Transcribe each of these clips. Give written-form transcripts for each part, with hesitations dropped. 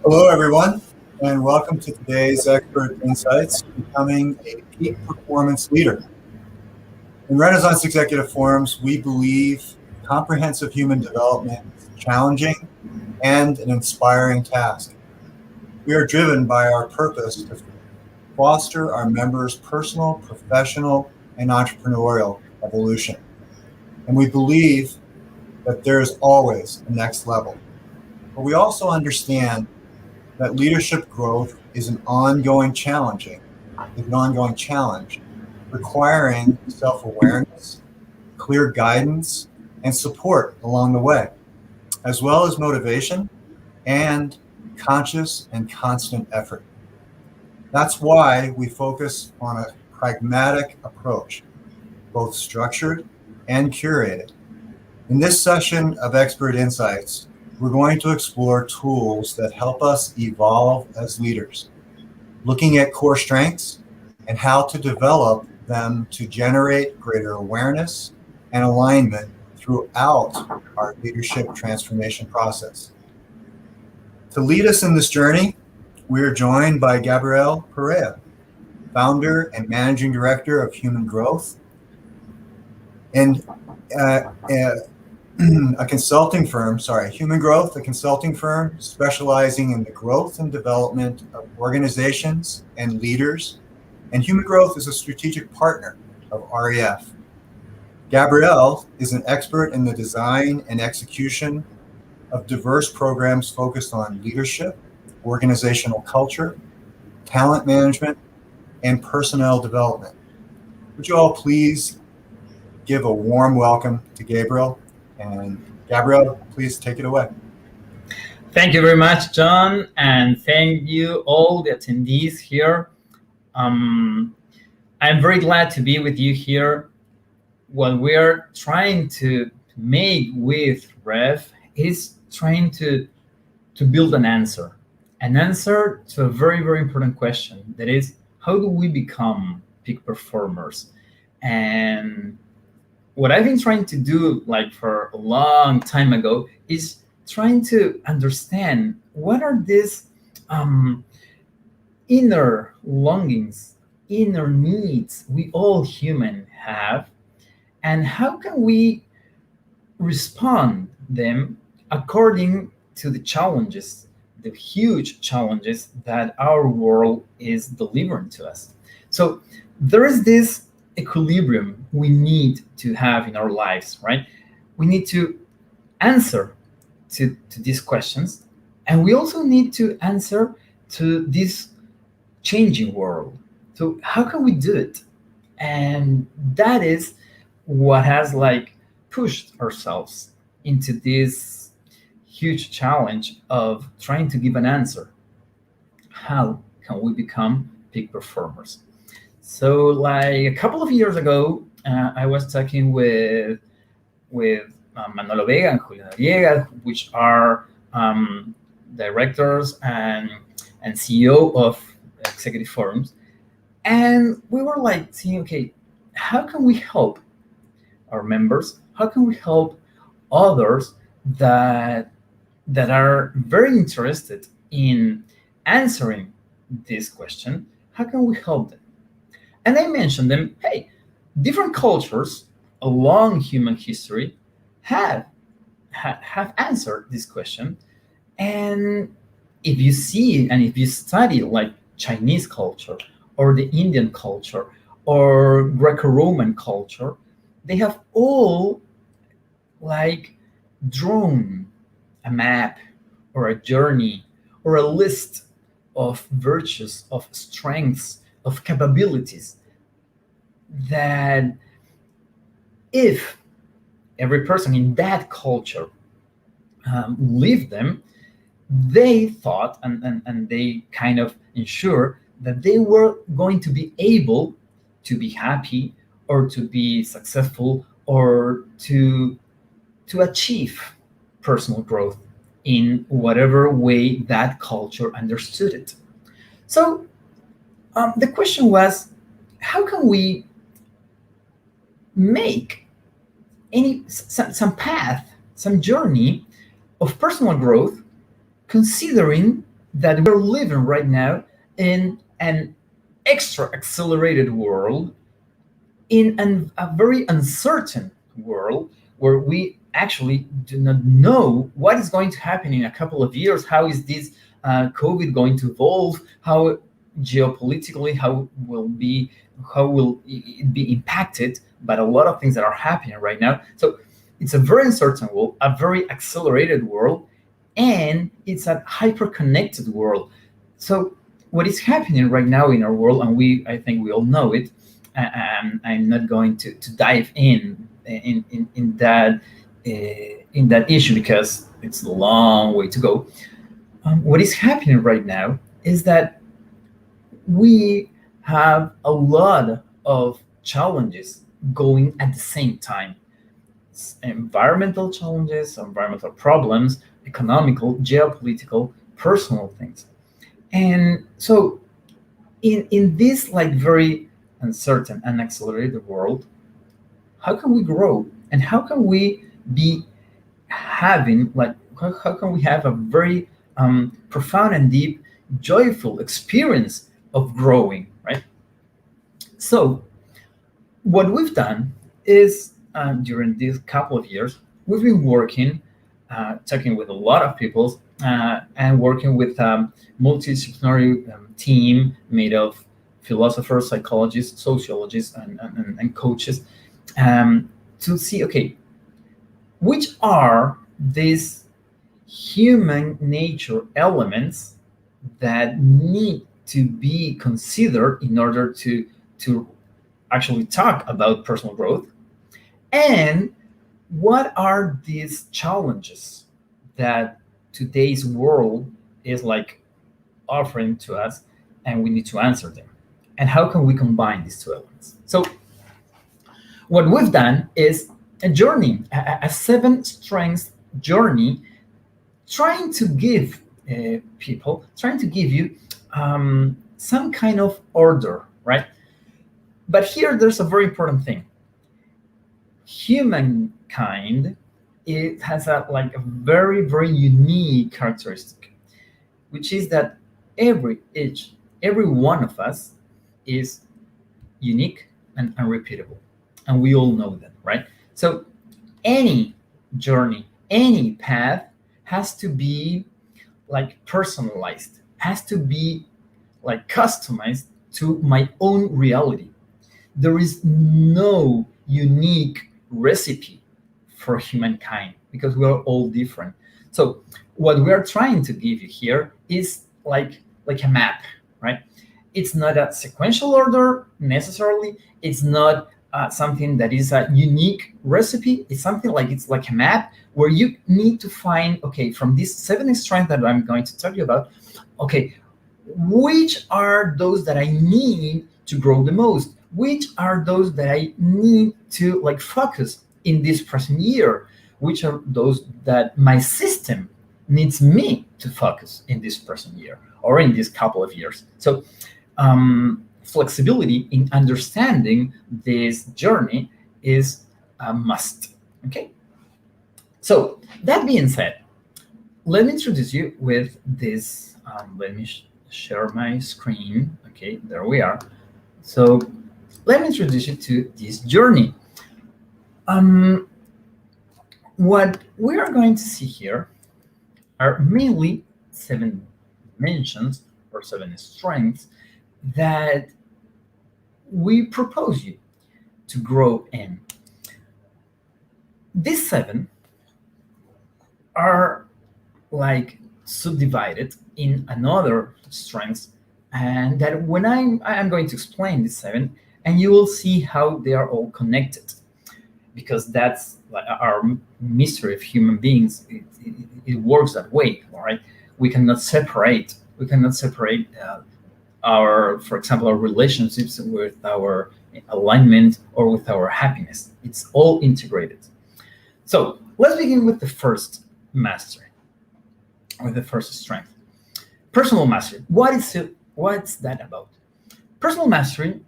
Hello, everyone, and welcome to today's Expert Insights, Becoming a Peak Performance Leader. In Renaissance Executive Forums, we believe comprehensive human development is challenging and an inspiring task. We are driven by our purpose to foster our members' personal, professional, and entrepreneurial evolution. And we believe that there is always a next level. But we also understand that leadership growth is an ongoing challenge, requiring self-awareness, clear guidance, and support along the way, as well as motivation and conscious and constant effort. That's why we focus on a pragmatic approach, both structured and curated. In this session of Expert Insights, we're going to explore tools that help us evolve as leaders, looking at core strengths and how to develop them to generate greater awareness and alignment throughout our leadership transformation process. To lead us in this journey, we are joined by Gabrielle Perea, founder and managing director of Human Growth, and a consulting firm, Human Growth, a consulting firm specializing in the growth and development of organizations and leaders. And Human Growth is a strategic partner of REF. Gabrielle is an expert in the design and execution of diverse programs focused on leadership, organizational culture, talent management, and personnel development. Would you all please give a warm welcome to Gabrielle? And Gabrielle, please take it away. Thank you very much, John, and thank you all the attendees here. I'm very glad to be with you here. What we're trying to make with REF is trying to build an answer to a very, very important question. That is, how do we become peak performers? And what I've been trying to do, like for a long time ago, is trying to understand what are these inner longings, inner needs we all human have, and how can we respond them according to the challenges, the huge challenges that our world is delivering to us. So there is this equilibrium we need to have in our lives, right? We need to answer to these questions, and we also need to answer to this changing world. So how can we do it? And that is what has pushed ourselves into this huge challenge of trying to give an answer. How can we become peak performers? So, like a couple of years ago, I was talking with Manolo Vega and Julio Noriega, which are directors and CEO of executive forums, and we were like saying, okay, how can we help our members? How can we help others that are very interested in answering this question? How can we help them? And I mentioned them, hey, different cultures along human history have answered this question. And if you see and if you study like Chinese culture or the Indian culture or Greco-Roman culture, they have all drawn a map or a journey or a list of virtues, of strengths, of capabilities that if every person in that culture lived them, they thought and they kind of ensure that they were going to be able to be happy or to be successful or to achieve personal growth in whatever way that culture understood it. So the question was, how can we make some path, some journey of personal growth, considering that we're living right now in an extra accelerated world, in a very uncertain world where we actually do not know what is going to happen in a couple of years. How is this COVID going to evolve? How geopolitically, how will it be impacted by a lot of things that are happening right now? So it's a very uncertain world, a very accelerated world, and it's a hyper connected world. So what is happening right now in our world, and I think we all know it. I'm not going to dive in that issue because it's a long way to go. What is happening right now is that we have a lot of challenges going at the same time: environmental challenges, environmental problems, economical, geopolitical, personal things. And so in this like very uncertain and accelerated world, how can we grow, and how can we be having like how can we have a very profound and deep joyful experience of growing, right? So what we've done is, during these couple of years, we've been working, talking with a lot of people, and working with a multidisciplinary team made of philosophers, psychologists, sociologists, and coaches, to see, okay, which are these human nature elements that need to be considered in order to actually talk about personal growth, and what are these challenges that today's world is like offering to us, and we need to answer them, and how can we combine these two elements. So what we've done is a journey, a 7 strengths journey, trying to give trying to give you some kind of order, right? But here there's a very important thing. Humankind, it has a very, very unique characteristic, which is that every one of us is unique and unrepeatable, and we all know that, right? So any journey, any path has to be like personalized, has to be like customized to my own reality. There is no unique recipe for humankind because we are all different. So what we are trying to give you here is like a map, right? It's not a sequential order necessarily. It's not something that is a unique recipe. It's something like it's like a map where you need to find, okay, from these 7 strengths that I'm going to tell you about, okay, which are those that I need to grow the most? Which are those that I need to like focus in this present year? Which are those that my system needs me to focus in this present year or in this couple of years? So flexibility in understanding this journey is a must. Okay. So that being said, let me introduce you with this. Let me share my screen. Okay, there we are. So let me introduce you to this journey. What we are going to see here are mainly 7 dimensions or 7 strengths that we propose you to grow in. These 7 are like subdivided in another strengths, and that when I'm going to explain these 7, and you will see how they are all connected, because that's like our mystery of human beings. It works that way, all right? We cannot separate our, for example, our relationships with our alignment or with our happiness. It's all integrated. So let's begin with the first mastery, with the first strength. Personal mastery. What is it? What's that about? Personal mastery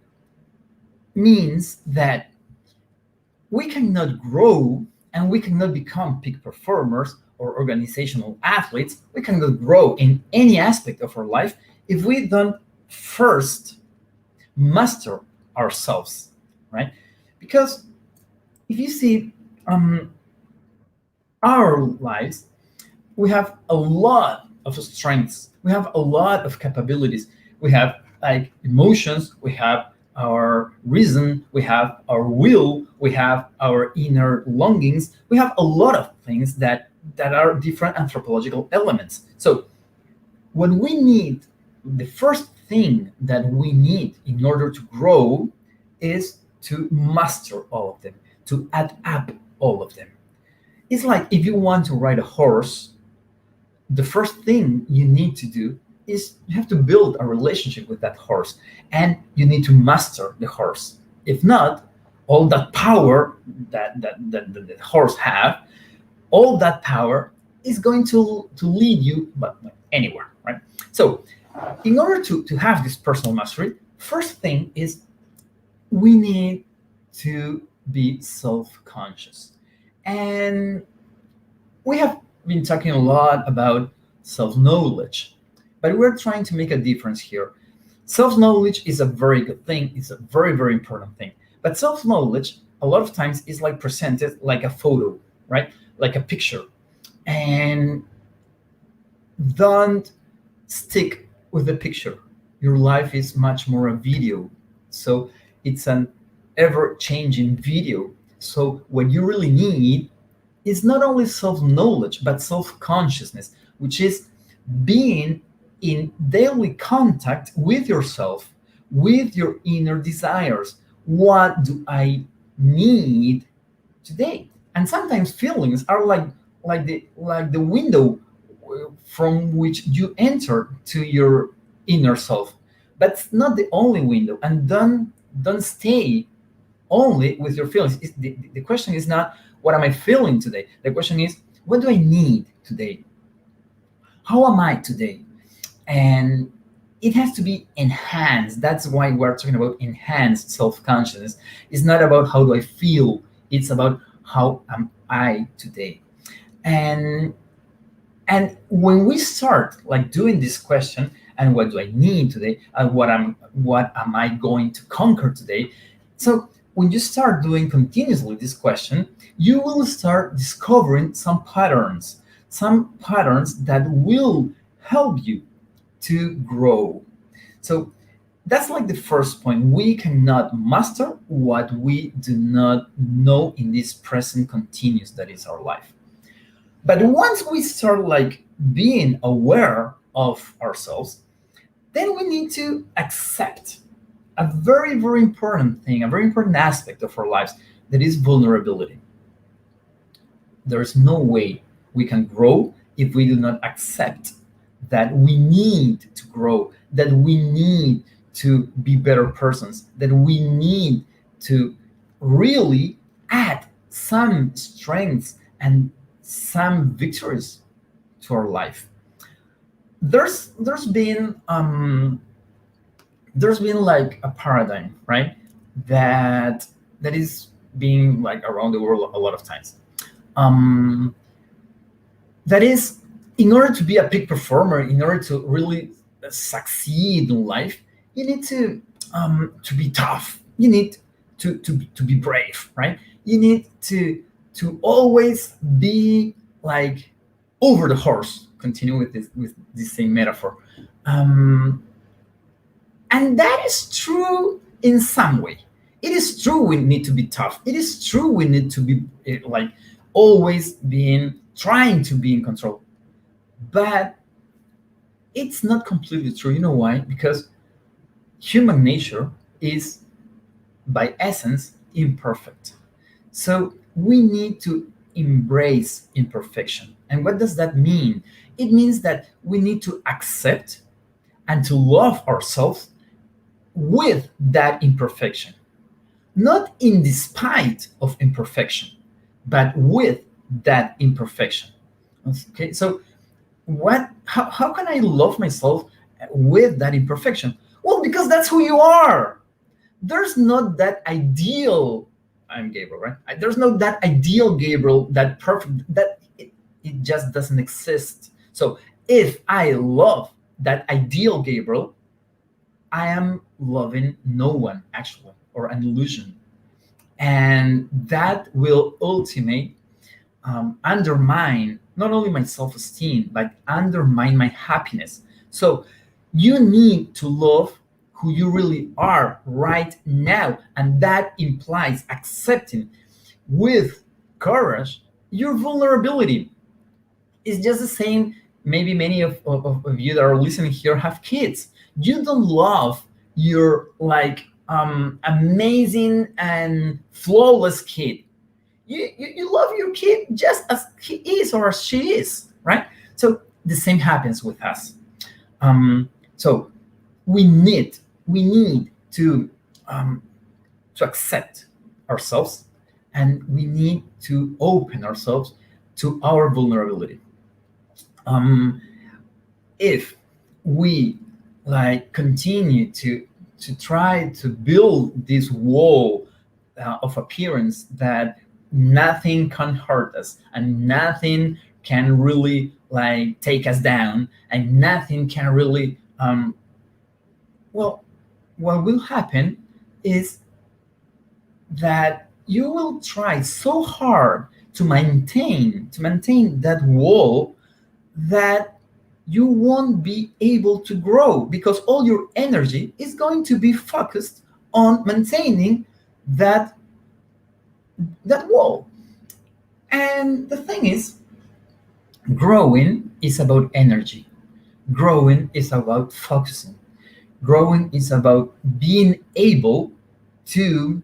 means that we cannot grow and we cannot become peak performers or organizational athletes, we cannot grow in any aspect of our life if we don't first master ourselves, right? Because if you see our lives, we have a lot of strengths, we have a lot of capabilities, we have like emotions, we have our reason, we have our will, we have our inner longings, we have a lot of things that are different anthropological elements. So what we need, the first thing that we need in order to grow is to master all of them, to add up all of them. It's like if you want to ride a horse, the first thing you need to do is you have to build a relationship with that horse, and you need to master the horse. If not, all that power that the horse have, all that power is going to lead you but anywhere, right? So in order to have this personal mastery, first thing is we need to be self-conscious. And we have been talking a lot about self-knowledge, but we're trying to make a difference here. Self-knowledge is a very good thing, it's a very, very important thing. But self-knowledge, a lot of times, is like presented like a photo, right? Like a picture. And don't stick with the picture. Your life is much more a video. So it's an ever-changing video. So what you really need is not only self-knowledge, but self-consciousness, which is being in daily contact with yourself, with your inner desires. What do I need today? And sometimes feelings are like the window from which you enter to your inner self. But it's not the only window. And don't stay only with your feelings. The question is not what am I feeling today? The question is, what do I need today? How am I today? And it has to be enhanced. That's why we're talking about enhanced self-consciousness. It's not about how do I feel, it's about how am I today. And when we start like doing this question, and what do I need today, and what am I going to conquer today? So when you start doing continuously this question, you will start discovering some patterns that will help you to grow. So that's like the first point. We cannot master what we do not know in this present continuous that is our life. But once we start like being aware of ourselves, then we need to accept a very, very important thing, a very important aspect of our lives, that is vulnerability. There is no way we can grow if we do not accept that we need to grow, that we need to be better persons, that we need to really add some strengths and some victories to our life. There's been like a paradigm, right, that is being like around the world a lot of times. That is, in order to be a peak performer, in order to really succeed in life, you need to be tough. You need to be brave, right? You need to always be like over the horse. Continue with this same metaphor, and that is true in some way. It is true we need to be tough. It is true we need to be like always trying to be in control. But it's not completely true. You know why? Because human nature is, by essence, imperfect. So we need to embrace imperfection. And what does that mean? It means that we need to accept and to love ourselves with that imperfection. Not in despite of imperfection, but with that imperfection. Okay, so how can I love myself with that imperfection? Well, because that's who you are. There's not that ideal, I'm Gabriel, right? There's not that ideal Gabriel, that perfect, that it just doesn't exist. So if I love that ideal Gabriel, I am loving no one actually, or an illusion. And that will ultimately undermine not only my self-esteem, but undermine my happiness. So you need to love who you really are right now, and that implies accepting with courage your vulnerability. It's just the same. Maybe many of you that are listening here have kids. You don't love your like amazing and flawless kid. You love your kid just as he is or as she is, right? So the same happens with us. So we need to accept ourselves, and we need to open ourselves to our vulnerability. Um, if we like continue to try to build this wall of appearance that nothing can hurt us and nothing can really like take us down and nothing can really well, what will happen is that you will try so hard to maintain that wall that you won't be able to grow because all your energy is going to be focused on maintaining that wall. And the thing is, growing is about energy. Growing is about focusing. Growing is about being able to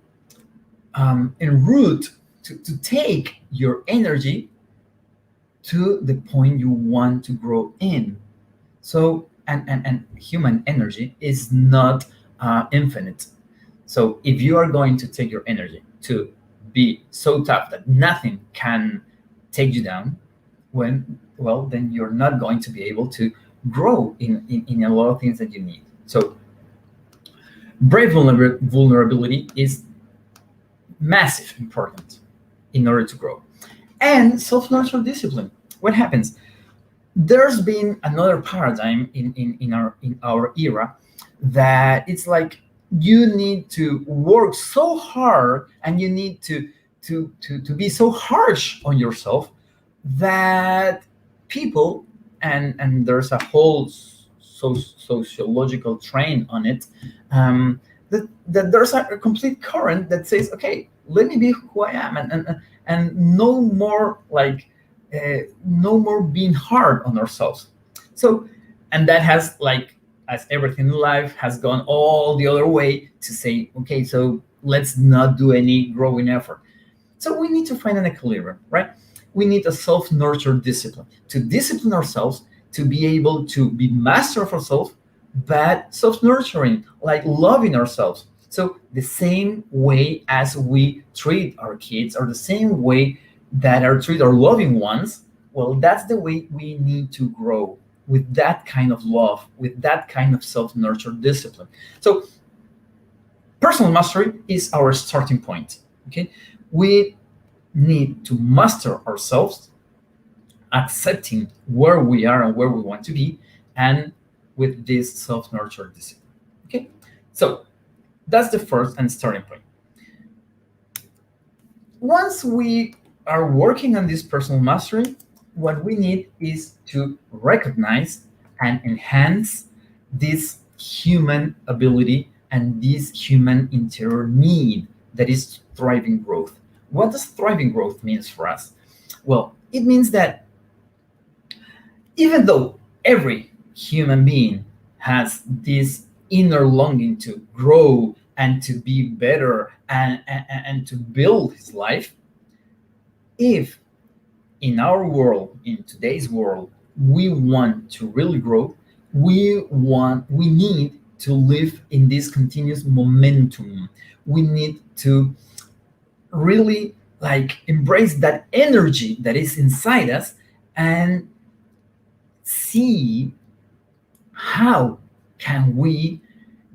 enroute, to take your energy to the point you want to grow in. So, and human energy is not infinite. So, if you are going to take your energy to be so tough that nothing can take you down, then you're not going to be able to grow in a lot of things that you need. So, brave vulnerability is massive important in order to grow. And self-nurture discipline. What happens? There's been another paradigm in our era that it's like you need to work so hard and you need to be so harsh on yourself that people and there's a whole sociological train on it, that there's a complete current that says, okay, let me be who I am, and no more like no more being hard on ourselves. So, and that has like, as everything in life has gone all the other way to say, okay, so let's not do any growing effort. So we need to find an equilibrium, right? We need a self-nurture discipline to discipline ourselves, to be able to be master of ourselves, but self-nurturing, like loving ourselves. So the same way as we treat our kids, or the same way that our treat our loving ones, well, that's the way we need to grow, with that kind of love, with that kind of self-nurture discipline. So personal mastery is our starting point. Okay, we need to master ourselves, accepting where we are and where we want to be, and with this self-nurture discipline. Okay, so that's the first and starting point. Once we are working on this personal mastery, what we need is to recognize and enhance this human ability and this human interior need, that is thriving growth. What does thriving growth means for us? Well, it means that even though every human being has this inner longing to grow and to be better and to build his life, if in our world, in today's world, we want to really grow, we need to live in this continuous momentum. We need to really like embrace that energy that is inside us and see how can we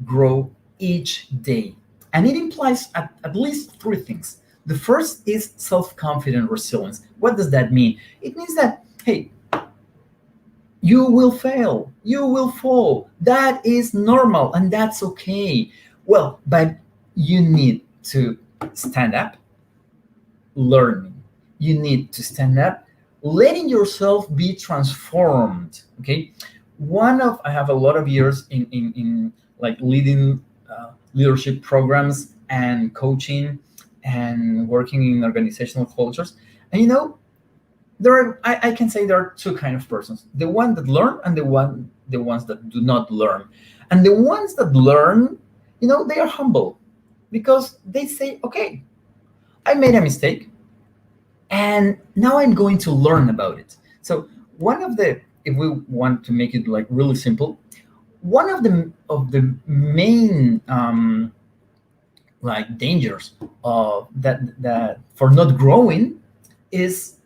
grow each day. And it implies at least three things. The first is self-confident resilience. What does that mean? It means that hey, you will fail, you will fall. That is normal and that's okay. Well, but you need to stand up, learning. You need to stand up, letting yourself be transformed. Okay. I have a lot of years in like leading leadership programs and coaching and working in organizational cultures. And I can say there are two kind of persons: the one that learn and the ones that do not learn. And the ones that learn, they are humble because they say, okay, I made a mistake and now I'm going to learn about it. So one of the if we want to make it like really simple, one of the main like dangers of that for not growing is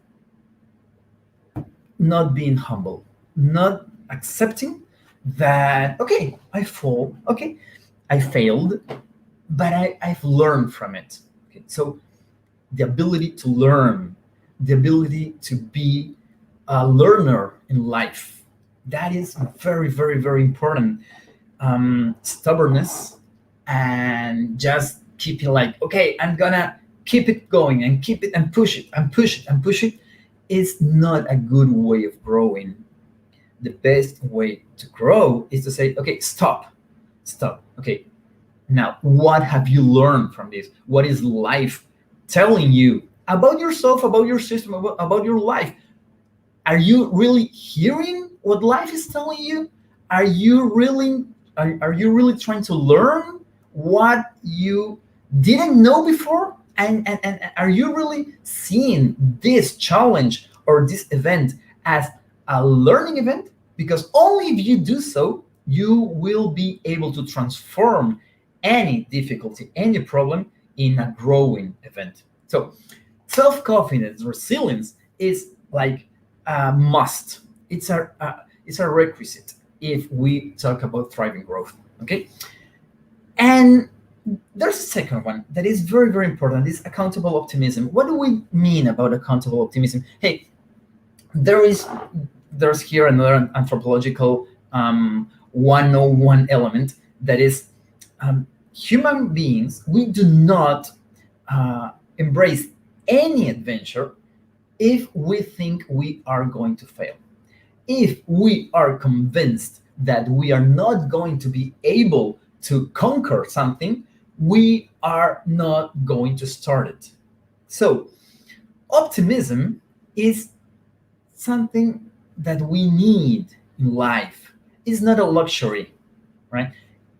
not being humble, not accepting that, okay, I fall, okay, I failed, but I've learned from it. Okay, so the ability to learn, the ability to be a learner in life, that is very, very, very important. Stubbornness and just keep it like, okay, I'm gonna keep it going and keep it and push it and push it and push it is not a good way of growing. The best way to grow is to say, okay, stop. Okay, now what have you learned from this? What is life telling you about yourself, about your system, about your life? Are you really hearing what life is telling you? Are you really trying to learn what you didn't know before? And are you really seeing this challenge or this event as a learning event? Because only if you do so, you will be able to transform any difficulty, any problem in a growing event. So self-confidence, resilience is like a must. It's a requisite if we talk about thriving growth. Okay, and there's a second one that is very, very important. Is accountable optimism. What do we mean about accountable optimism? Hey, there's here another anthropological 101 element that is human beings. We do not embrace any adventure if we think we are going to fail. If we are convinced that we are not going to be able to conquer something, we are not going to start it. So, optimism is something that we need in life. It's not a luxury, right?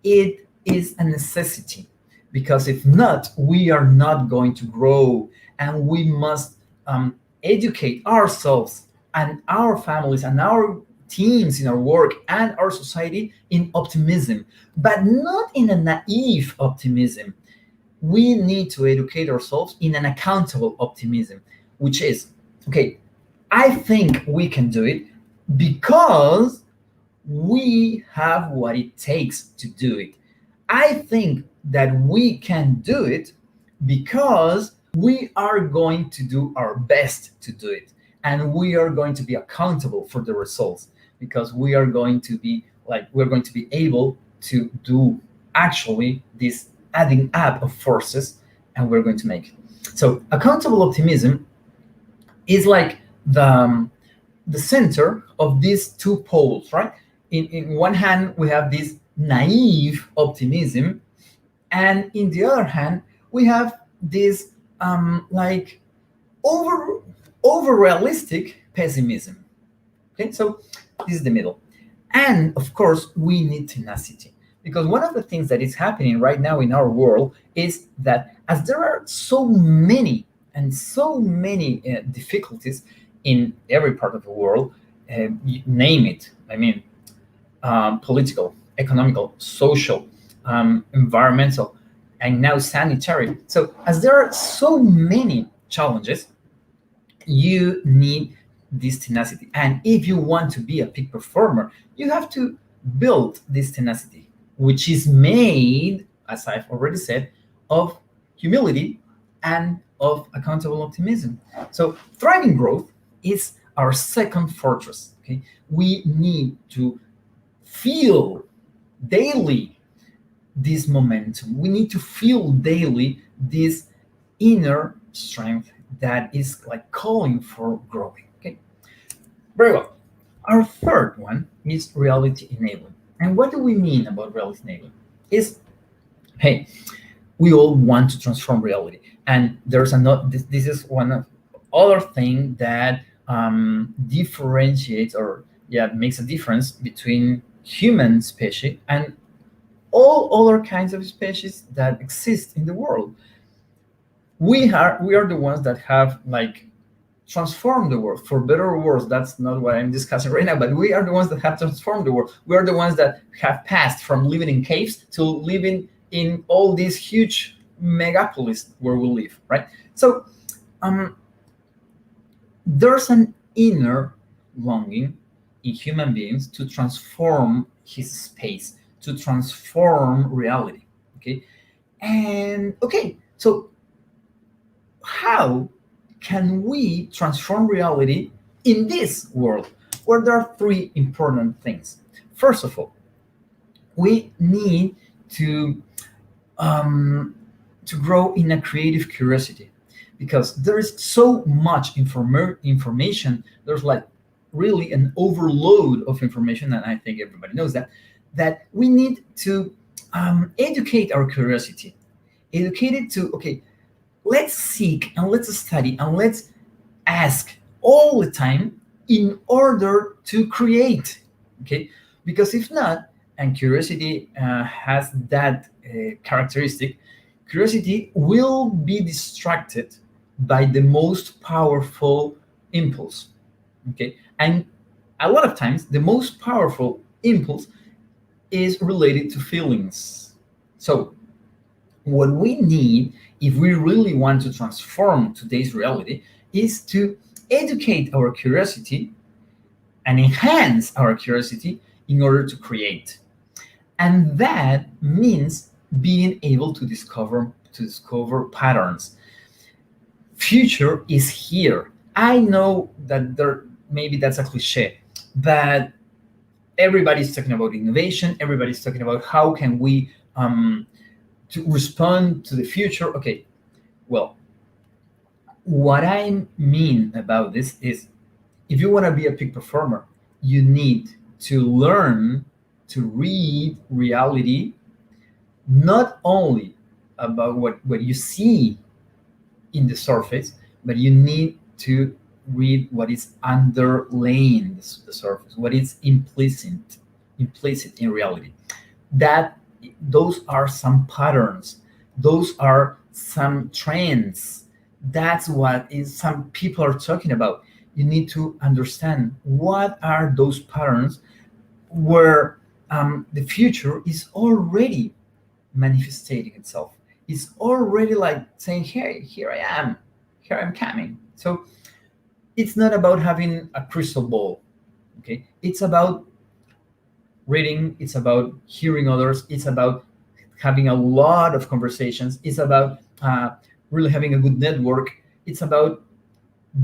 It is a necessity, because if not, we are not going to grow, and we must educate ourselves and our families and our teams in our work and our society in optimism, but not in a naive optimism. We need to educate ourselves in an accountable optimism, which is, okay, I think we can do it because we have what it takes to do it. I think that we can do it because we are going to do our best to do it. And we are going to be accountable for the results, because we're going to be able to do actually this adding up of forces, and we're going to make it. So accountable optimism is like the center of these two poles, right? In one hand, we have this naive optimism, and in the other hand, we have this like over realistic pessimism. Okay, so this is the middle. And of course, we need tenacity, because one of the things that is happening right now in our world is that as there are so many difficulties in every part of the world, you name it. I mean, political, economical, social, environmental, and now sanitary. So as there are so many challenges, you need this tenacity. And if you want to be a peak performer, you have to build this tenacity, which is made, as I've already said, of humility and of accountable optimism. So thriving growth is our second fortress. Okay, we need to feel daily this momentum. We need to feel daily this inner strength that is like calling for growing. Okay, very well. Our third one is reality enabling. And what do we mean about reality enabling? Is, hey, we all want to transform reality, and there's another. This is one of other thing that differentiates, or yeah, makes a difference between human species and all other kinds of species that exist in the world. We are the ones that have like transformed the world for better or worse. That's not what I'm discussing right now, but we are the ones that have transformed the world. We are the ones that have passed from living in caves to living in all these huge megapolis where we live, right? So um, there's an inner longing in human beings to transform his space, to transform reality. Okay. And okay, so how can we transform reality in this world? Where there are three important things. First of all, we need to um, to grow in a creative curiosity, because there is so much information. There's like really an overload of information, and I think everybody knows that we need to educate our curiosity, educate it to, okay, let's seek and let's study and let's ask all the time in order to create. Okay, because if not, and curiosity has that characteristic, curiosity will be distracted by the most powerful impulse. Okay, and a lot of times the most powerful impulse is related to feelings. So what we need, if we really want to transform today's reality, is to educate our curiosity and enhance our curiosity in order to create. And that means being able to discover patterns. Future is here. I know that there, maybe that's a cliche, but everybody's talking about innovation. Everybody's talking about how can we to respond to the future. Okay, well, what I mean about this is, if you want to be a peak performer, you need to learn to read reality, not only about what you see in the surface, but you need to read what is underlying the surface, what is implicit in reality. That those are some patterns, those are some trends. That's what is some people are talking about. You need to understand what are those patterns where the future is already manifesting itself. It's already like saying, hey, here I am, here I'm coming. So it's not about having a crystal ball. Okay, it's about reading, it's about hearing others, it's about having a lot of conversations, it's about really having a good network, it's about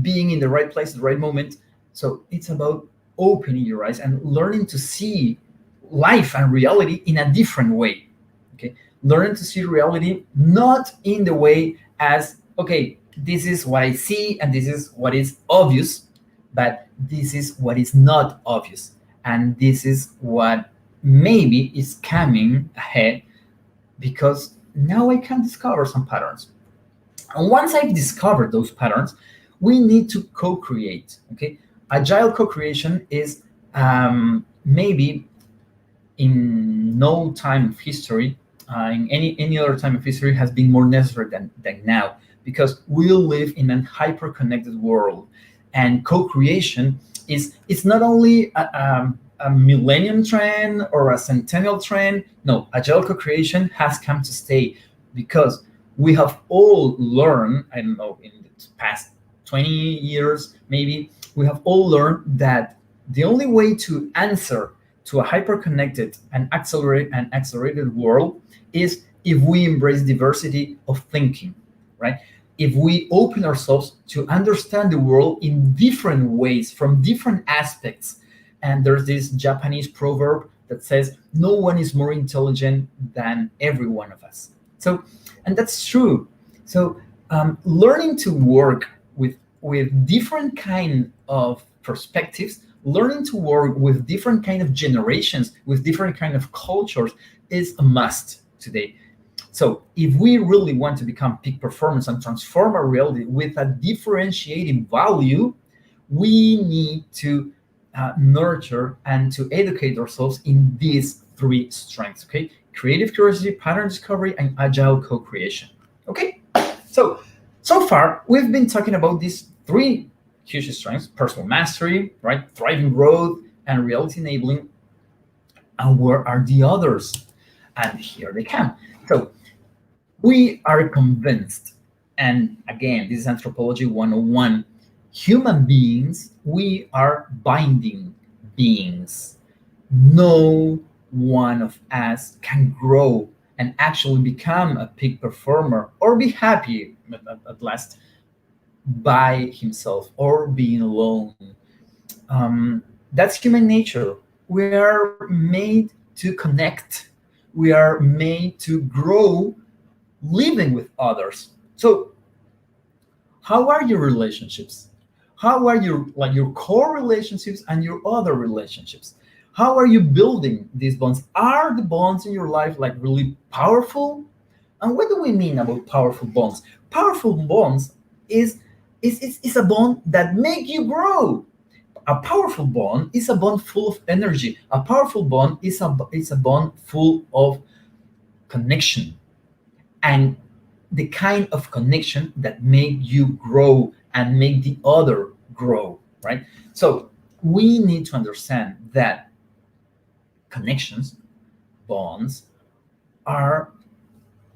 being in the right place at the right moment. So it's about opening your eyes and learning to see life and reality in a different way. Okay, learn to see reality not in the way as, okay, this is what I see and this is what is obvious, but this is what is not obvious, and this is what maybe is coming ahead, because now I can discover some patterns. And once I've discovered those patterns, we need to co-create. Okay, agile co-creation is maybe in no time of history, in any other time of history, has been more necessary than now, because we live in a hyper-connected world, and co-creation is, it's not only a millennium trend or a centennial trend. No, agile co-creation has come to stay, because we have all learned, I don't know, in the past 20 years, maybe, we have all learned that the only way to answer to a hyper-connected and accelerated world is if we embrace diversity of thinking, right? if we open ourselves to understand the world in different ways, from different aspects. And there's this Japanese proverb that says, no one is more intelligent than every one of us. So, and that's true. So, learning to work with different kind of perspectives, learning to work with different kind of generations, with different kind of cultures is a must today. So if we really want to become peak performance and transform our reality with a differentiating value, we need to nurture and to educate ourselves in these three strengths. Okay, creative curiosity, pattern discovery, and agile co-creation. Okay, so far we've been talking about these three huge strengths: personal mastery, right, thriving growth, and reality enabling. And where are the others? And here they come. So we are convinced, and again, this is Anthropology 101, human beings, we are binding beings. No one of us can grow and actually become a peak performer or be happy at last by himself or being alone. That's human nature. We are made to connect. We are made to grow living with others. So, how are your relationships? How are your core relationships and your other relationships? How are you building these bonds? Are the bonds in your life like really powerful? And what do we mean about powerful bonds? Powerful bonds is a bond that make you grow. A powerful bond is a bond full of energy. A powerful bond is a bond full of connection, and the kind of connection that make you grow and make the other grow, right? So we need to understand that connections, bonds, are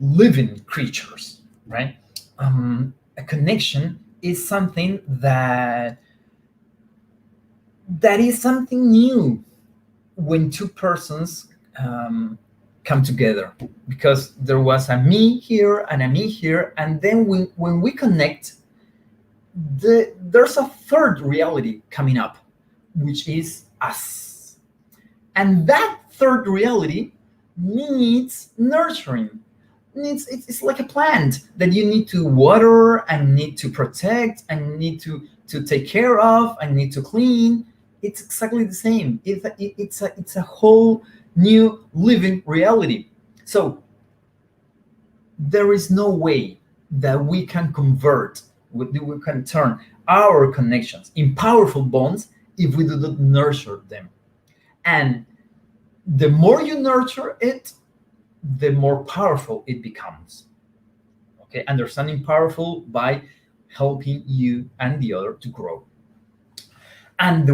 living creatures, right? A connection is something that is something new when two persons come together, because there was a me here and a me here, and then when we connect, there's a third reality coming up, which is us. And that third reality needs nurturing. It's like a plant that you need to water and need to protect and need to take care of and need to clean. It's exactly the same. It's a whole new living reality. So there is no way that we can turn our connections in powerful bonds if we do not nurture them. And the more you nurture it, the more powerful it becomes. Okay, understanding powerful by helping you and the other to grow. And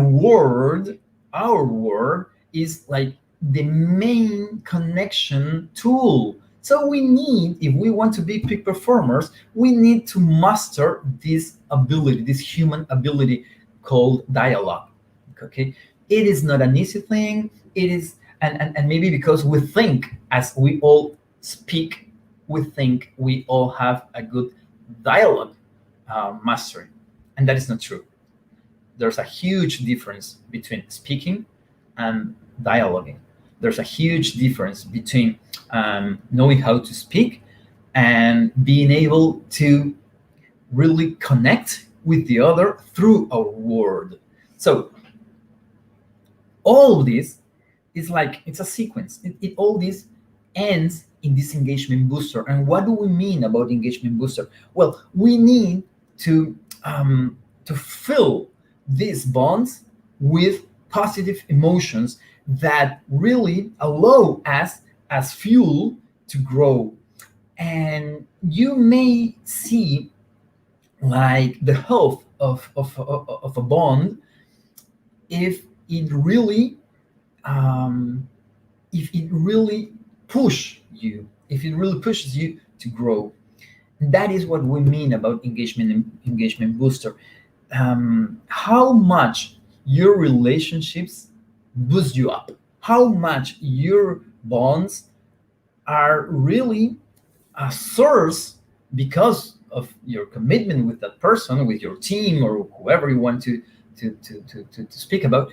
our word is like the main connection tool. So we need, if we want to be peak performers, we need to master this ability, this human ability called dialogue. Okay, it is not an easy thing. It is, and maybe because we think, as we all speak, we think we all have a good dialogue mastery, and that is not true. There's a huge difference between speaking and dialoguing. There's a huge difference between knowing how to speak and being able to really connect with the other through our word. So all of this is like, it's a sequence. All this ends in this engagement booster. And what do we mean about engagement booster? Well, we need to fill these bonds with positive emotions that really allow us as fuel to grow. And you may see like the health of a bond if it really pushes you to grow. That is what we mean about engagement booster. How much your relationships boost you up, how much your bonds are really a source because of your commitment with that person, with your team, or whoever you want to speak about,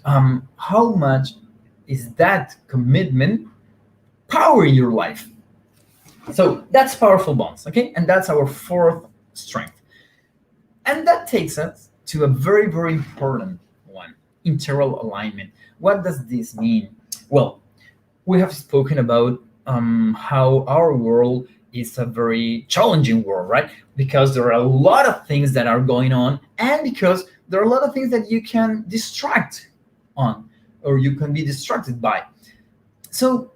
how much is that commitment powering your life? So that's powerful bonds, okay? And that's our fourth strength. And that takes us to a very, very important one, integral alignment. What does this mean? Well, we have spoken about how our world is a very challenging world, right? Because there are a lot of things that are going on, and because there are a lot of things that you can distract on, or you can be distracted by. So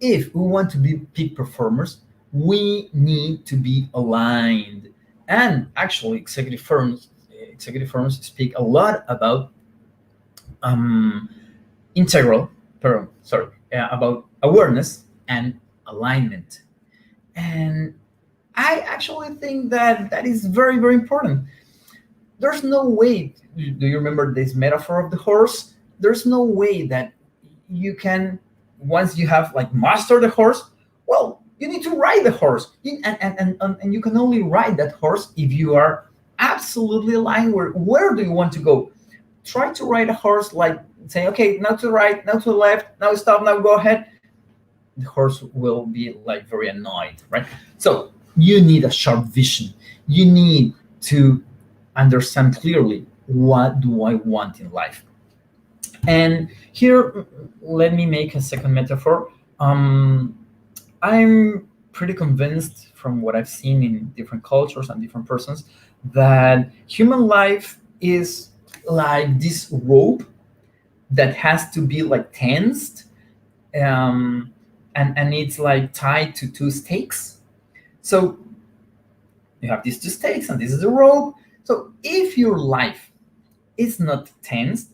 if we want to be peak performers, we need to be aligned. And actually, executive firms speak a lot about um, integral, about awareness and alignment. And I actually think that that is very, very important. There's no way. Do you remember this metaphor of the horse? There's no way that you can, once you have like mastered the horse, well, you need to ride the horse. And you can only ride that horse if you are absolutely aligned. Where do you want to go? Try to ride a horse like saying, okay, now to the right, now to the left, now stop, now go ahead. The horse will be like very annoyed, right? So you need a sharp vision. You need to understand clearly, what do I want in life? And here, let me make a second metaphor. I'm pretty convinced from what I've seen in different cultures and different persons that human life is like this rope that has to be like tensed, um, and it's like tied to two stakes. So you have these two stakes, and this is the rope. So if your life is not tensed,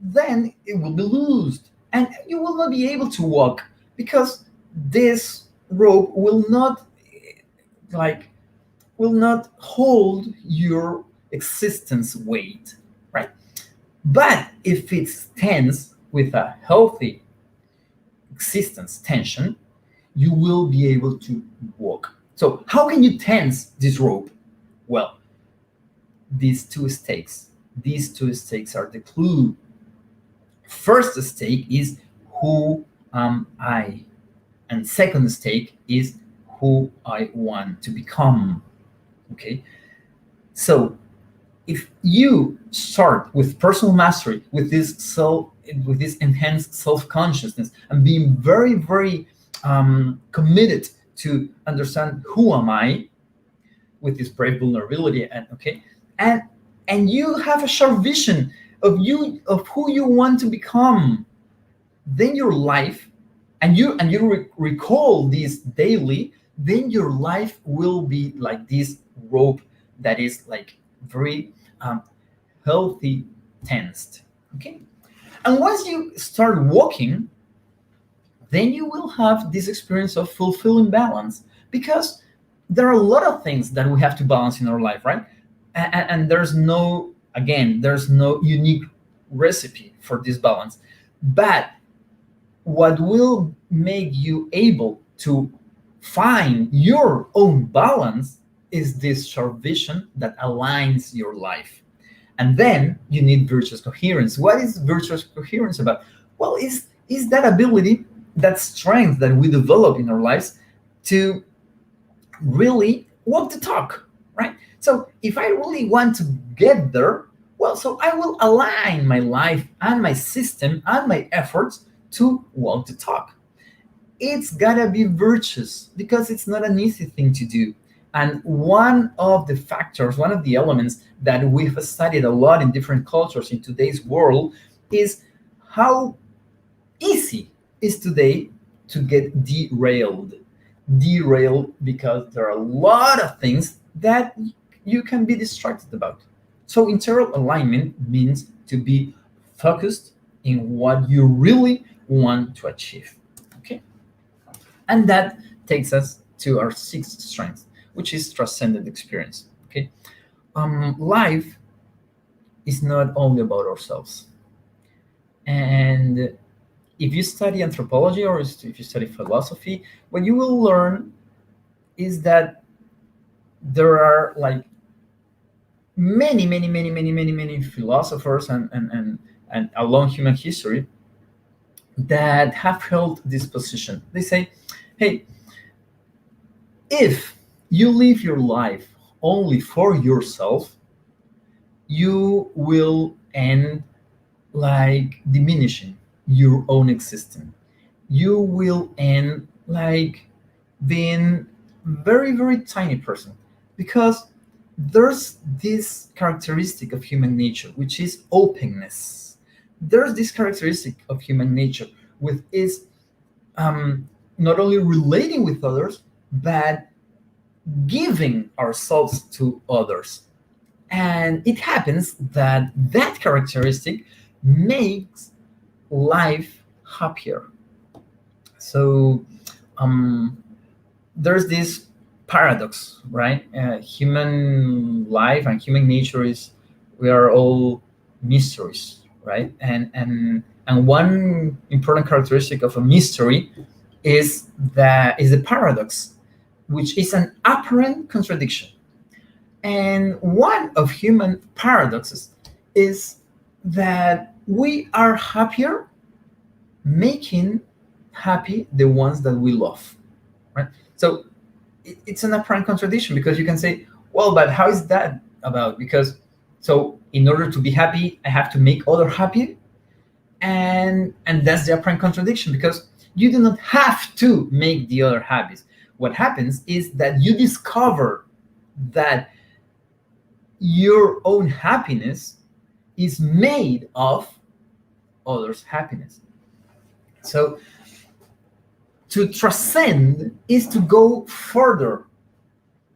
then it will be loosed, and you will not be able to walk, because this rope like will not hold your existence weight, right? But if it's tense with a healthy existence tension, you will be able to walk. So how can you tense this rope? Well, these two stakes are the clue. First stake is, who am I? And second stake is, who I want to become. Okay. So if you start with personal mastery, with this enhanced self-consciousness, and being very, very committed to understand who am I, with this brave vulnerability, and you have a sharp vision of who you want to become, then your life, and you recall this daily, then your life will be like this rope that is like very healthy tensed. Okay. And once you start walking, then you will have this experience of fulfilling balance, because there are a lot of things that we have to balance in our life, right? And there's no unique recipe for this balance. But what will make you able to find your own balance is this sharp vision that aligns your life. And then you need virtuous coherence. What is virtuous coherence about? Well, is that ability, that strength that we develop in our lives to really walk the talk, right? So if I really want to get there, well, so I will align my life and my system and my efforts to walk the talk. It's gotta be virtuous, because it's not an easy thing to do. And one of the factors, one of the elements that we've studied a lot in different cultures in today's world is how easy is today to get derailed. Derailed because there are a lot of things that you can be distracted about. So integral alignment means to be focused in what you really want to achieve. Okay. And that takes us to our sixth strength, which is transcendent experience. Okay. Life is not only about ourselves. And if you study anthropology, or if you study philosophy, what you will learn is that there are like many philosophers and along human history that have held this position. They say, hey, if you live your life only for yourself, you will end like diminishing your own existence. You will end like being very tiny person, because there's this characteristic of human nature which is openness. There's this characteristic of human nature with is not only relating with others but giving ourselves to others. And it happens that that characteristic makes life happier. So um, there's this paradox, right? Human life and human nature is, we are all mysteries, right? And one important characteristic of a mystery is the paradox, which is an apparent contradiction. And one of human paradoxes is that we are happier making happy the ones that we love, right? So it's an apparent contradiction, because you can say, well, but how is that about? Because so in order to be happy, I have to make other happy, and that's the apparent contradiction, because you do not have to make the other happy. What happens is that you discover that your own happiness is made of others' happiness. So to transcend is to go further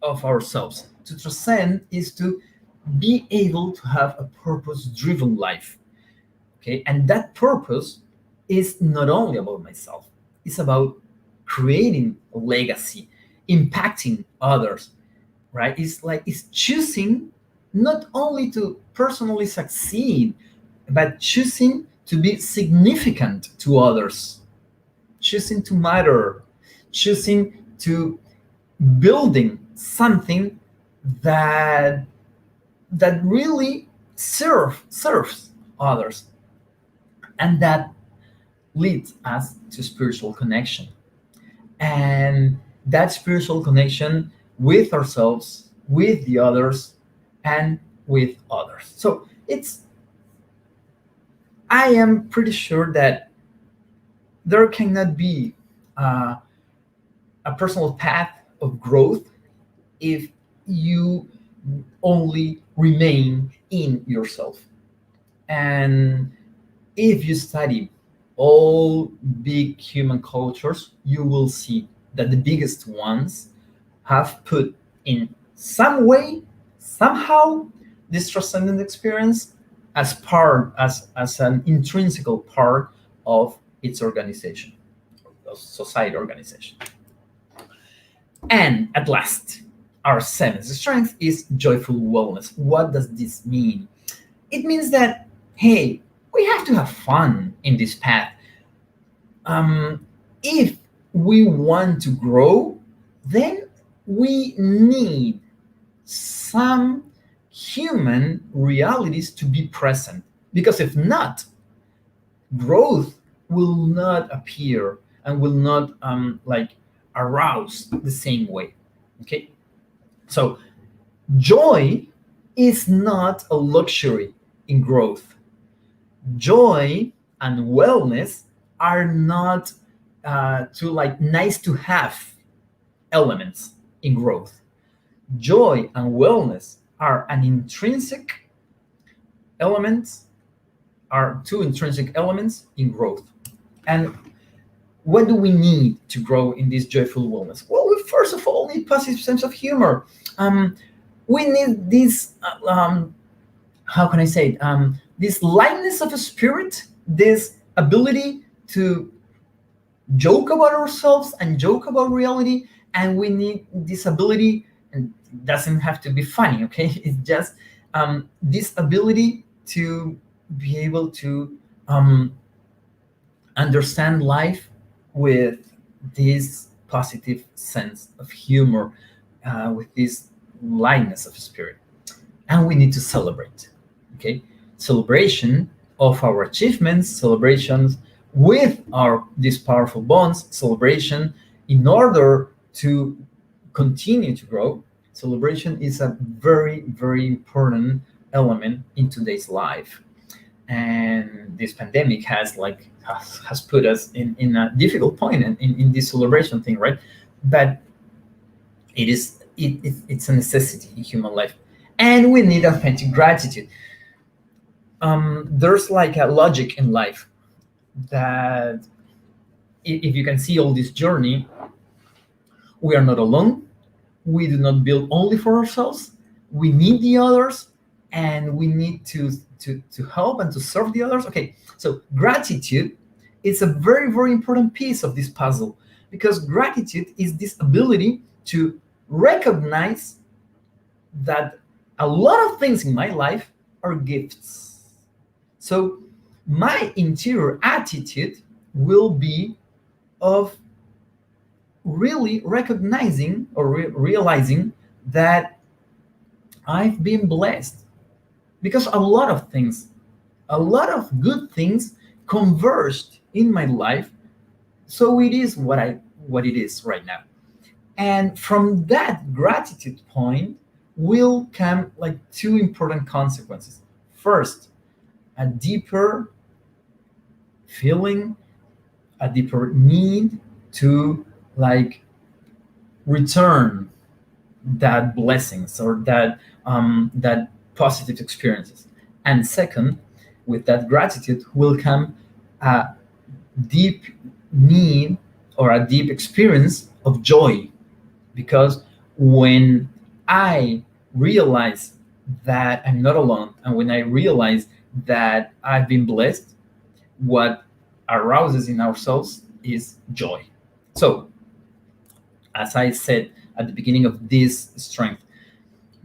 of ourselves. To transcend is to be able to have a purpose-driven life. Okay, and that purpose is not only about myself. It's about creating a legacy, impacting others. Right? It's like it's choosing not only to personally succeed, but choosing to be significant to others, choosing to matter, choosing to building something that really serves others, and that leads us to spiritual connection. And that spiritual connection with ourselves, with the others, and with others. So it's, I am pretty sure that there cannot be a personal path of growth if you only remain in yourself. And if you study all big human cultures, you will see that the biggest ones have put in some way, somehow, this transcendent experience as part, as an intrinsic part of its organization, of society organization. And at last, our seventh strength is joyful wellness. What does this mean? It means that, hey, we have to have fun in this path. If we want to grow, then we need some human realities to be present. Because if not, growth will not appear and will not like arouse the same way. Okay, so joy is not a luxury in growth. Joy and wellness are not to like nice to have elements in growth. Joy and wellness are an intrinsic elements, are two intrinsic elements in growth. And what do we need to grow in this joyful wellness? Well, we first of all need positive sense of humor. We need this, how can I say it? This lightness of a spirit, this ability to joke about ourselves and joke about reality. And we need this ability, and it doesn't have to be funny, okay? It's just this ability to be able to understand life with this positive sense of humor, with this lightness of spirit, and we need to celebrate. Okay, celebration of our achievements, celebrations with our these powerful bonds, celebration in order to continue to grow. Celebration is a very, very important element in today's life. And this pandemic has put us in a difficult point in this celebration thing, right? But it's a necessity in human life. And we need authentic gratitude. There's like a logic in life that if you can see all this journey, we are not alone. We do not build only for ourselves. We need the others, and we need to help and to serve the others. Okay, so gratitude is a very, very important piece of this puzzle, because gratitude is this ability to recognize that a lot of things in my life are gifts. So my interior attitude will be of really recognizing or realizing that I've been blessed, because a lot of things, a lot of good things converged in my life. So it is what it is right now. And from that gratitude point will come like two important consequences. First, a deeper feeling, a deeper need to like return that blessings or that positive experiences. And second, with that gratitude will come a deep need or a deep experience of joy, because when I realize that I'm not alone, and when I realize that I've been blessed, what arouses in ourselves is joy. So, as I said at the beginning of this strength,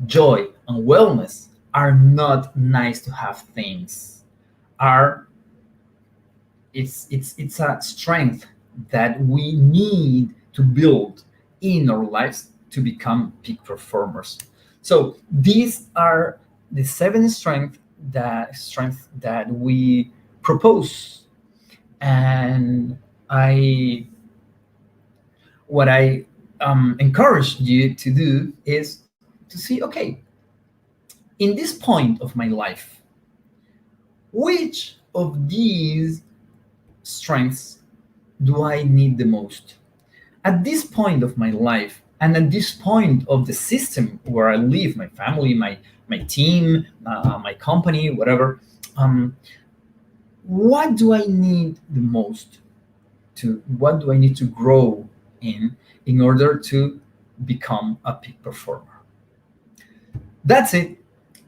joy and wellness are not nice to have things. Are it's a strength that we need to build in our lives to become peak performers. So these are the seven strengths that we propose. And I what I encourage you to do is to see, okay, in this point of my life, which of these strengths do I need the most? At this point of my life, and at this point of the system where I live, my family, my team, my company, whatever, what do I need the most? What do I need to grow in order to become a peak performer? That's it.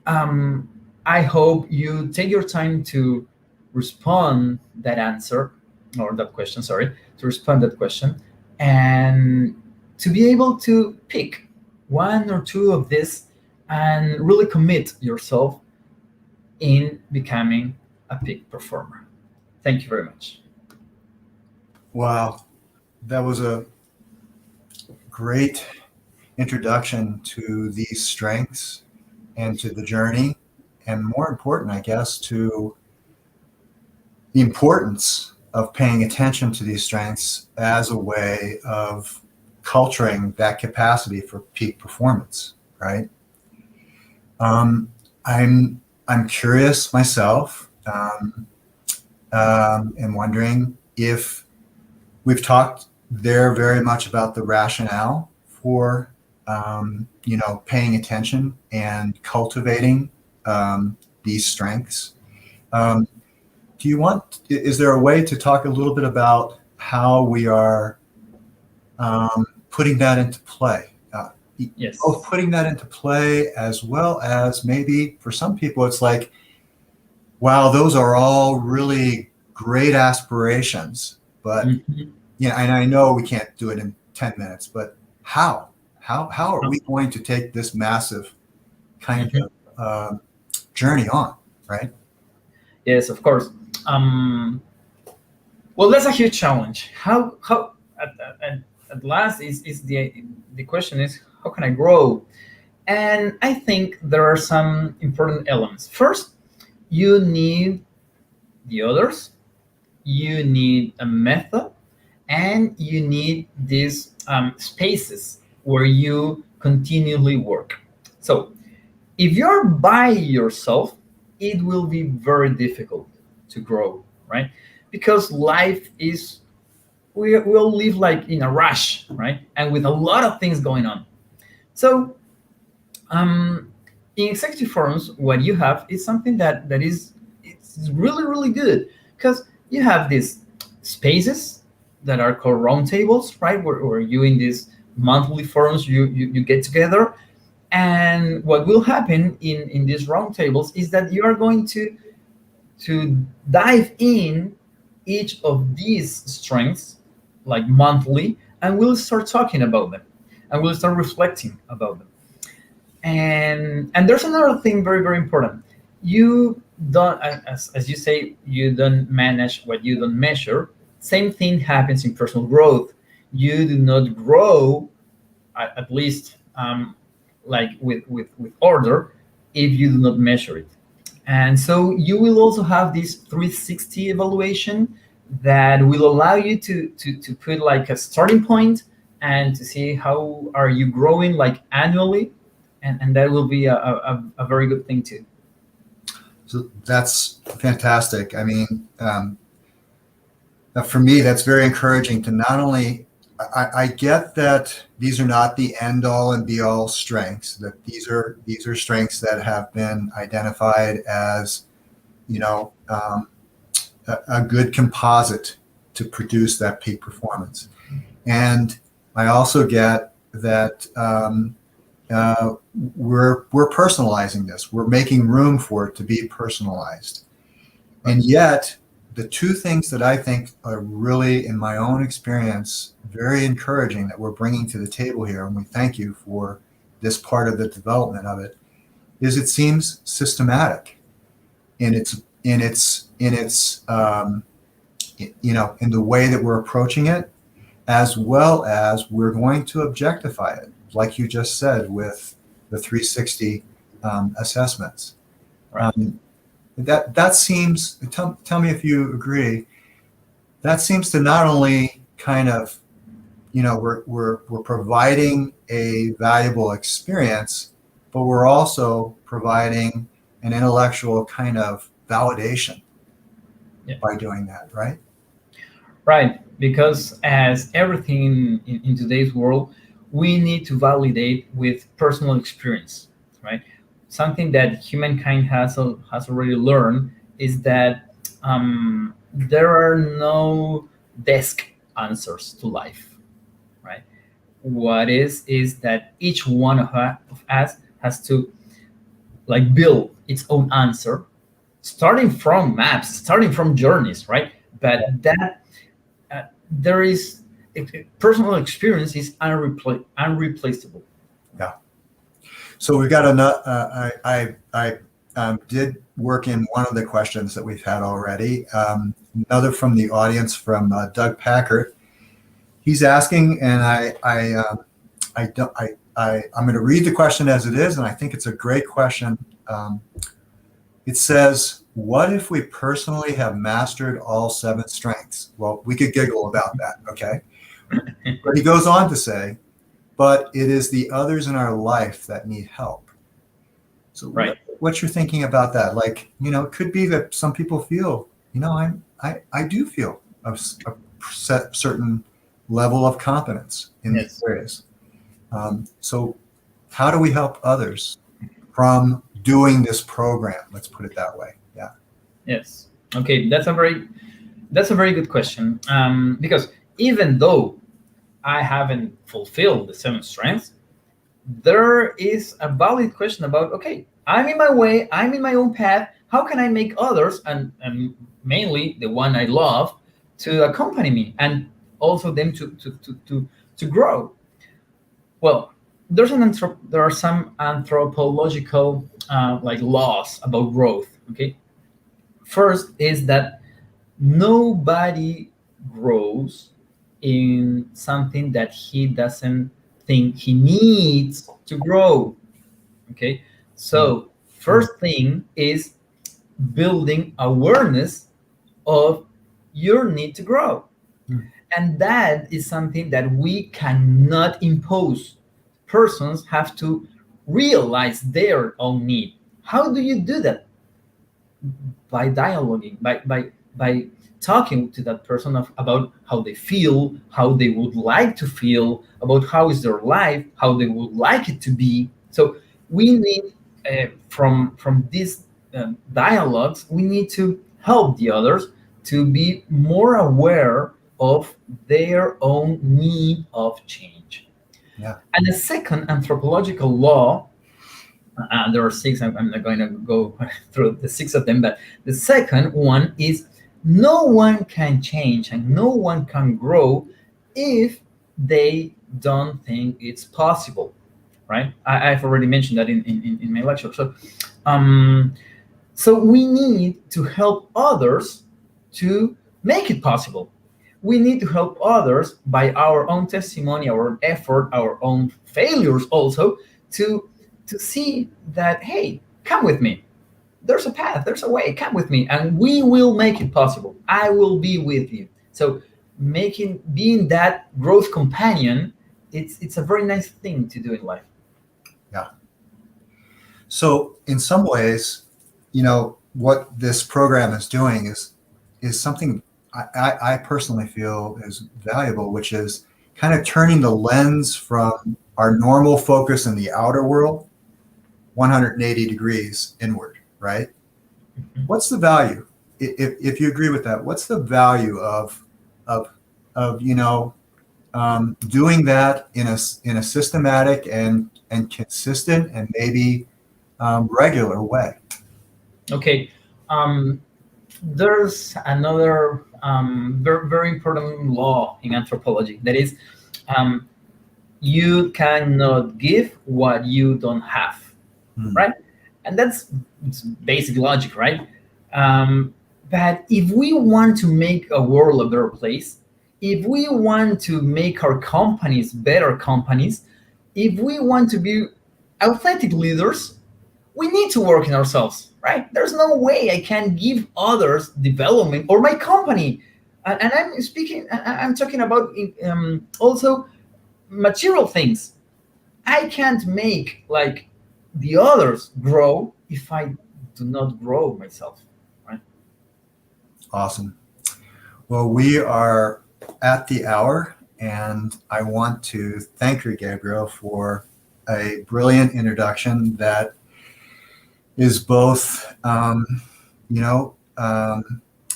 I hope you take your time to respond that answer or that question. Sorry, to respond that question, and to be able to pick one or two of this and really commit yourself in becoming a peak performer. Thank you very much. Wow, that was a great introduction to these strengths and to the journey, and more important, I guess, to the importance of paying attention to these strengths as a way of culturing that capacity for peak performance, right? I'm curious myself, and wondering if we've talked there very much about the rationale for paying attention and cultivating these strengths. Is there a way to talk a little bit about how we are putting that into play? Yes. Both putting that into play, as well as maybe for some people it's like, wow, those are all really great aspirations, but yeah, and I know we can't do it in 10 minutes, but how are we going to take this massive kind of journey on, right? Yes, of course. Well, that's a huge challenge. How at last is the question is, how can I grow And I think there are some important elements. First, you need the others, you need a method, and you need these spaces where you continually work. So if you're by yourself, it will be very difficult to grow, right? Because life is, we all live like in a rush, right? And with a lot of things going on. So um, in executive forums, what you have is something that is, it's really really good, because you have these spaces that are called roundtables, right? Where you in these monthly forums, you get together, and what will happen in these roundtables is that you are going to dive in each of these strengths like monthly, and we'll start talking about them, and we'll start reflecting about them. And there's another thing very very important. You don't, as you say, you don't manage what you don't measure. Same thing happens in personal growth. You do not grow, at least like with order, if you do not measure it. And so you will also have this 360 evaluation that will allow you to put like a starting point and to see how are you growing like annually, and that will be a very good thing too. So that's fantastic. I mean, for me, that's very encouraging to not only, I get that these are not the end all and be all strengths, that these are strengths that have been identified as, you know, a good composite to produce that peak performance. And I also get that we're personalizing this. We're making room for it to be personalized. And yet, the two things that I think are really, in my own experience, very encouraging that we're bringing to the table here, and we thank you for this part of the development of it, is it seems systematic in in the way that we're approaching it, as well as we're going to objectify it, like you just said, with the 360 assessments. Right. That seems, tell me if you agree, that seems to not only kind of, we're providing a valuable experience, but we're also providing an intellectual kind of validation by doing that, right? Right, because as everything in today's world, we need to validate with personal experience, right? Something that humankind has already learned is that there are no desk answers to life, right? What is that each one of us has to like build its own answer, starting from maps, starting from journeys, right? But that there is personal experience is unreplaceable. Yeah. So we've got another. I did work in one of the questions that we've had already. Another from the audience, from Doug Packard. He's asking, and I'm going to read the question as it is, and I think it's a great question. It says, "What if we personally have mastered all 7 strengths?" Well, we could giggle about that, okay? But he goes on to say, "But it is the others in our life that need help." So, right. What you're thinking about that? Like, it could be that some people feel, I do feel a certain level of competence in these areas. So, how do we help others from doing this program? Let's put it that way. Yeah. Yes. Okay. That's a very good question. Because even though I haven't fulfilled the 7 strengths, there is a valid question about, okay, I'm in my way, I'm in my own path. How can I make others, and mainly the one I love, to accompany me, and also them to grow? Well, there are some anthropological like laws about growth. Okay, first is that nobody grows in something that he doesn't think he needs to grow. Okay, so first thing is building awareness of your need to grow. Mm. And that is something that we cannot impose. Persons have to realize their own need. How do you do that? By dialoguing, by talking to that person about how they feel, how they would like to feel, about how is their life, how they would like it to be. So we need from these dialogues, we need to help the others to be more aware of their own need of change. Yeah. And the second anthropological law, there are six. I'm not going to go through the six of them, but the second one is no one can change and no one can grow if they don't think it's possible, right? I've already mentioned that in my lecture. Um, so we need to help others to make it possible. We need to help others by our own testimony, our effort, our own failures also to see that, hey, come with me. There's a path, there's a way, come with me, and we will make it possible. I will be with you. So being that growth companion, it's a very nice thing to do in life. Yeah. So in some ways, what this program is doing is something I personally feel is valuable, which is kind of turning the lens from our normal focus in the outer world 180 degrees inward, right? Mhm. What's the value? If you agree with that, what's the value of doing that in a systematic and consistent and maybe regular way? Okay. There's another very, very important law in anthropology that is, um, you cannot give what you don't have, Hmm. right? And it's basic logic, right? Um, but if we want to make a world a better place, if we want to make our companies better companies, if we want to be authentic leaders, we need to work in ourselves, right? There's no way I can give others development or my company. And I'm talking about also material things. I can't make like the others grow if I do not grow myself, right? Awesome. Well, we are at the hour, and I want to thank you, Gabriel, for a brilliant introduction that is both,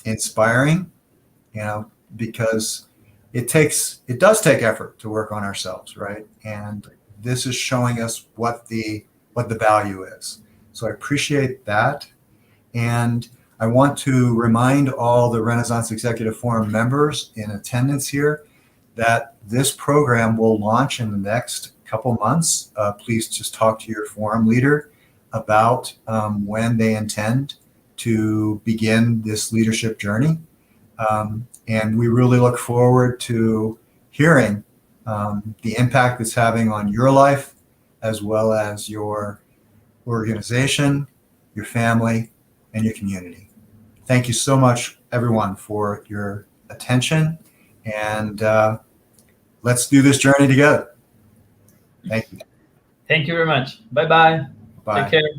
inspiring, because it does take effort to work on ourselves, right? And this is showing us what the value is. So I appreciate that. And I want to remind all the Renaissance Executive Forum members in attendance here that this program will launch in the next couple months. Please just talk to your forum leader about when they intend to begin this leadership journey. And we really look forward to hearing the impact it's having on your life, as well as your organization, your family, and your community. Thank you so much, everyone, for your attention. And let's do this journey together. Thank you. Thank you very much. Bye bye. Bye. Take care.